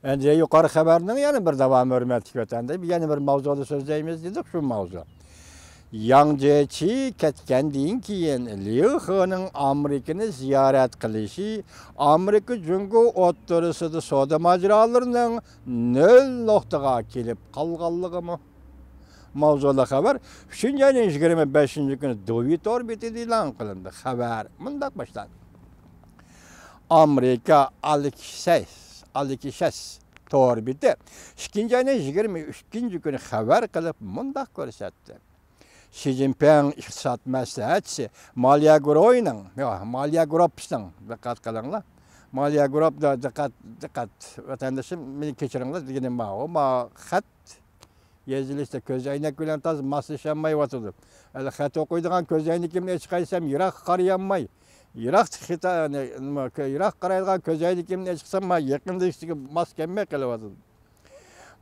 Endi yuqori xabarning yana bir davom hurmatli vatanda, yana bir mavzuda so'zlaymiz dedik, shu mavzu. Yang Jiechi ketgandan keyin Liu Hening Amerikani ziyorat qilishi Amerika Jungo o'rtasida savdo majrolarining nol nuqtaga kelib qolganligimi? Mavzuda xabar 3-25-kuni Dovit orbitida e'lon qilindi. Xabar mundaq boshlandi. Amerika Aleksis orbiti 2-23-kuni xabar qilib mundaq ko'rsatdi. Xi Jinping iqtisod maslahatchisi Moliya Group'ning diqqat qilinglar. Moliya Group'da diqqat vatandoshim, meni kechiringlar deganim bor. Xat yezilishda ko'z aynak bilan toz maslashamay o'tirdim. Hali xat o'qiydigan ko'z aynakimni chiqarsam yiroq qarayolmay, yiroq qaraydigan ko'z aynakimni chiqsam yaqindagi maskamga qilib o'tirdim.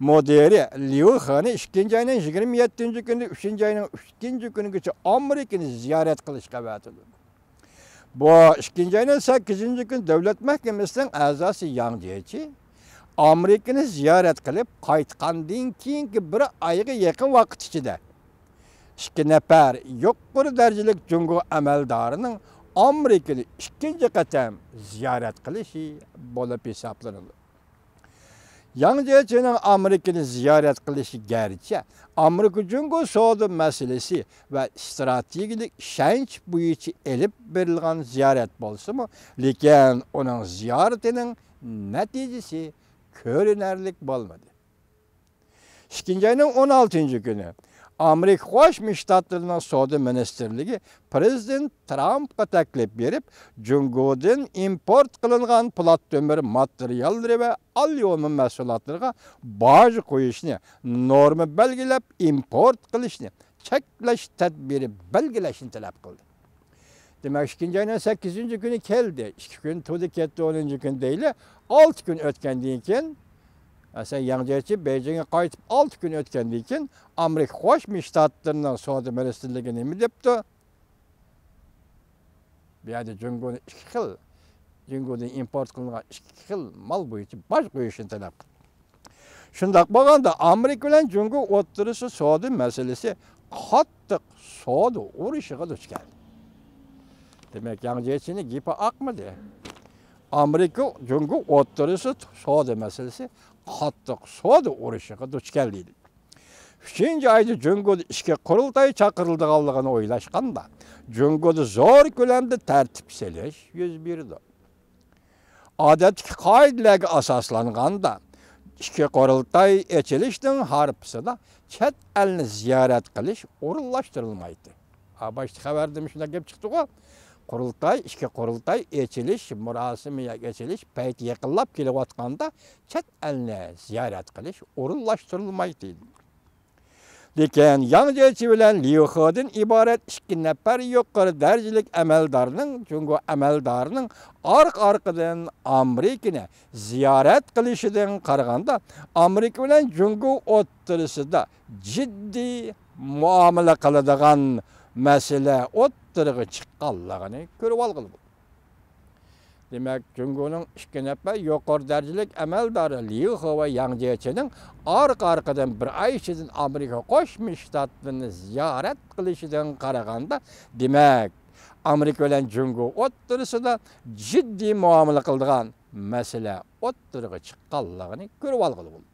Moderi Liu He'ni 2-27-kuni 3-kunigacha Amerikani ziyorat qilishga va'daladi. Bu 2-8-kuni davlat mahkamasining a'zosi Yang Jiechi Amerikani ziyorat qilib qaytgandan keyingi bir oyga yaqin vaqt ichida 2 nafar yuqori darajalik Jungo amaldorining Amerikani ikkinchi qatam ziyorat qilishi bo'lib hisoblanadi. Yang Jiechining Amerikani ziyorat qilishi garchi Amerika Jungo savdo masalasi va strategik ishonch bo'yicha elib berilgan ziyorat bo'lsa-mu, lekin uning ziyoratining natijasi ko'rinarlik bo'lmadi. 2-16-kuni Amerika Qo'shma Shtatlarining savdo ministerligi Prezident Trumpga taklif berib, Jungodan import qilingan po'lat temir materiallari va alyumin mahsulotlariga boj qo'yishni, norma belgilab import qilishni cheklash tadbiri belgilashni talab qildi. Demak, 2-8-kuni keldi. 2 kun to'di ketdi, 10-kun deyli. 6 kun o'tgandan keyin Yang Jiechi Beijingga qaytib 6 kun o'tgandan keyin Amerika Qo'shma Shtatlarining savdo ministerligi nima debdi? Bu yerda Jungodan 2 xil, Jungodan import qilingan 2 xil mal bo'yicha boj qo'yishni talab qildi. Shundaq bo'lganda Amerika bilan Jungo o'rtasida savdo masalasi qattiq savdo urushiga duch keldi. Demak, Yang Jiechining gapi aqmadi. Amerika Jungo o'rtasida savdo masalasi qattiq savdo urushiga duch keldi. 3-oyda Jungoda ishga qurultay chaqirilganligini o'ylashganda, Jungoda zo'r ko'lamda tartib selish yuz berdi. Odatdagi qoidalarga asoslanganda, ishga qurultay ochilishning harpisida chet elni ziyorat qilish o'rinlashtirilmaydi. Boshqa xabarda shunday gap chiqdi-ku. ishga qurultay ochilish murosimiga ochilish payti yaqinlab kelayotganda chet elni ziyorat qilish o'rinlashtirilmaydi. Lekin Yang Jiechi bilan Liu He'dan iborat 2 nafar yuqori darajalik amaldorning, Jungo amaldorining orqa-orqadan Amerikani ziyorat qilishidan qaraganda, Amerika bilan Jungo o'rtasida jiddiy muomala qiladigan masala o'rtaga chiqqanligini ko'rib olgan. Demak, Jungoning 2 nafar yuqori darajalik amaldori Liu He va Yang Jiechining orqa-orqadan bir oy ichida Amerika Qo'shma Shtatlarini ziyorat qilishidan qaraganda, demak, Amerika bilan Jungo o'rtasida jiddiy muomala qiladigan masala o'rtaga chiqqanligini ko'rib olgan.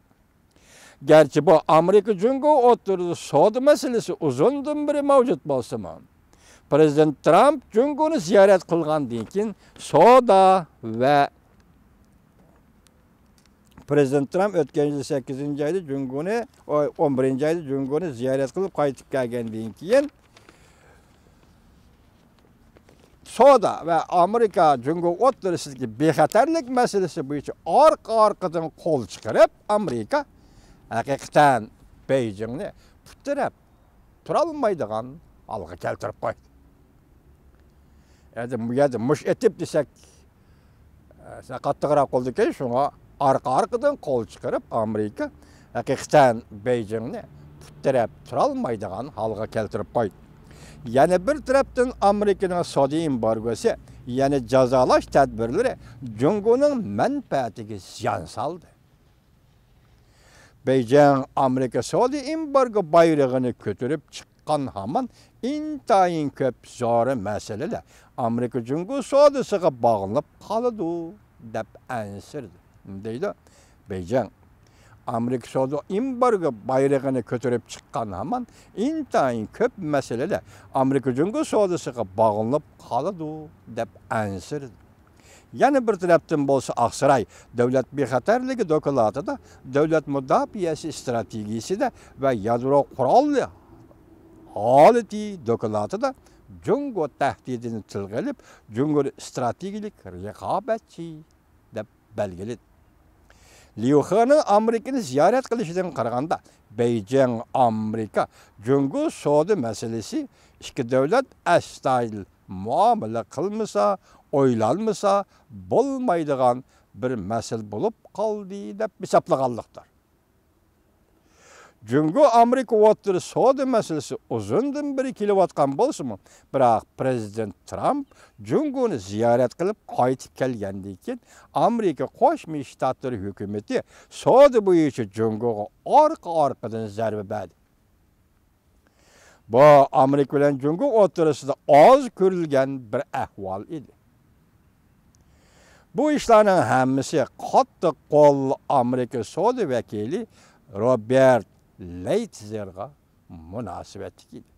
Gerçi bu Amerika Jungo o'rtasida savdo masalasi uzundan beri mavjud bo'lsa-mu, Prezident Trump Jungoni ziyorat qilgandan keyin savdo va Prezident Trump o'tgan yil 8-oyda Jungoni, 11-oyda Jungoni ziyorat qilib qaytib kelgandan keyin savdo va Amerika Jungo o'rtasidagi bexatarlik masalasi bo'yicha orqa-orqadan qo'l chiqarib, Amerika haqiqatan Beijingni putirab tura olmaydigan holga keltirib qo'ydi. Bu yerda mush etib desak, qattiqroq qo'ldi-ki, shunga orqa-orqadan qo'l chiqarib Amerika haqiqatan Beijingni putirab tura olmaydigan holga keltirib qo'ydi. Yana bir tarafdan Amerikaning savdo embargosi, yana jazolash tadbirlari Jungoning manfaatiga ziyon soldi. Beijing Amerika Saudi embargo bayrağını götürüp çıkan haman intayın köp zor meseleler Amerika Cumhuriyeti Saudisiga bağlanıp kalıdı dep ansirdi. Deydi. Beijing Amerika Saudi embargo bayrağını götürüp çıkan haman intayın köp meseleler Amerika Cumhuriyeti Saudisiga bağlanıp kalıdı dep ansirdi. Yani bir taraftan bolsa Aksaray devlet bexatarligi dokumentyada devlet müdafiası stratejisi de ve yadro kurallı haleti dokumentyada Cumhur tehdidini tilga alib, Cumhur stratejik rekabetçi deb belgiledi. Liu He'nin Amerikani ziyorat qilishidan qaraganda Beijing Amerika Cumhur Saudi meselesi ikki davlat astoydil muomala qilmasa, oylanmasa bo'lmaydigan bir masala bo'lib qoldi deb hisoblaganlikdir. Cumhur Amerika o'rtasida savdo masalasi uzundan beri kelayotgan bo'lsa-mu, biroq prezident Trump Cumhurni ziyorat qilib qaytib kelgandan keyin Amerika Qo'shma Shtatlar hukumati savdo bo'yicha Cumhurga orqa-orqadan zarba berdi. Bu Amerika bilan Cumhur o'rtasida oz ko'rilgan bir ahvol edi. Bu işlerin hemmisi qattiq qo'l Amerika savdo vakili Robert Lighthizer munosabatli edi.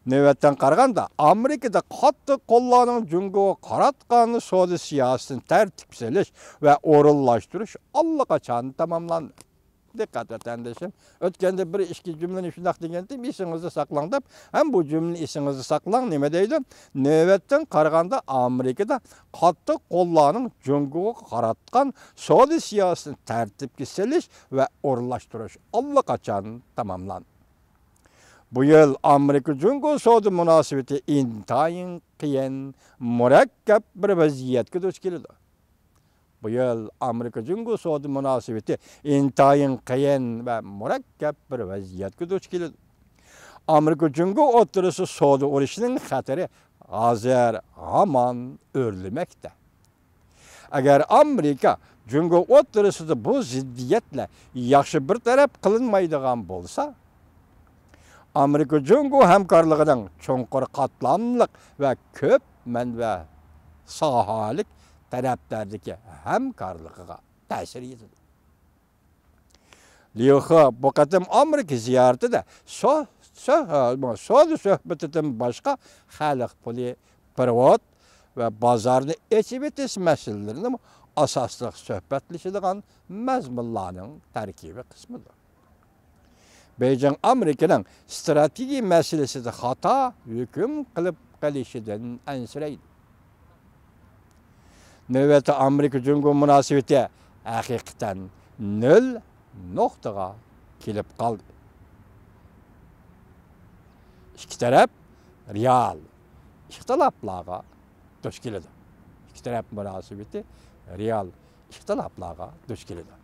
Navbatdan qaraganda Amerikada qattiq qo'llarning Cumhurga qaratgan savdo siyosatini tartibsizlash va o'rinlashtirish allaqachon tamomlandi. Dikkat vatandaşım. Ötkende bir iki cümleni şundak degendim, esingizde saklang dep, hem bu cümleni esingizde saklang neme deydi? Nöbetten qaraganda Amerikada qattiq qo'llarning Cumhurga qaratgan savdo siyosatini tartibga solish va o'rinlashtirish allaqachon tamomlandi. Bu yıl Amerika Cumhur savdo munosabati intayin qiyin, murakkab bir vaziyatga duch keldi. Bu yıl Amerika Cumhur savdo munosabati intayin qiyin ve murakkab bir vaziyatga duch keldi. Amerika Cumhur o'rtasida savdo urushining xatari hozir hamon o'rlamoqda. Agar Amerika Cumhur o'rtasida bu ziddiyatla yaxshi bir taraf qilinmaydigan bo'lsa, Amerika Cumhur hamkorligining cho'nqur qatlamliq va ko'p manba sohalik tarafdardagi hamkorligiga ta'sir etadi. Liu He bu qatim Amerika ziyoratida savdo suhbatidan boshqa xalq puli, privat va bozorni echib etish masalalarini asosli suhbatlashadigan mazmunlarning tarkibiy qismidir. Beijing Amerikaning strategiya masalasida xato hukm qilib qolishidan ansiraydi. Növbəti Amerika Cumhur munosabati haqiqatan nol nuqtaga kelib qoldi. İki taraf real ixtiloflarga duch keladi. İki taraf munosabati real ixtiloflarga duch keladi.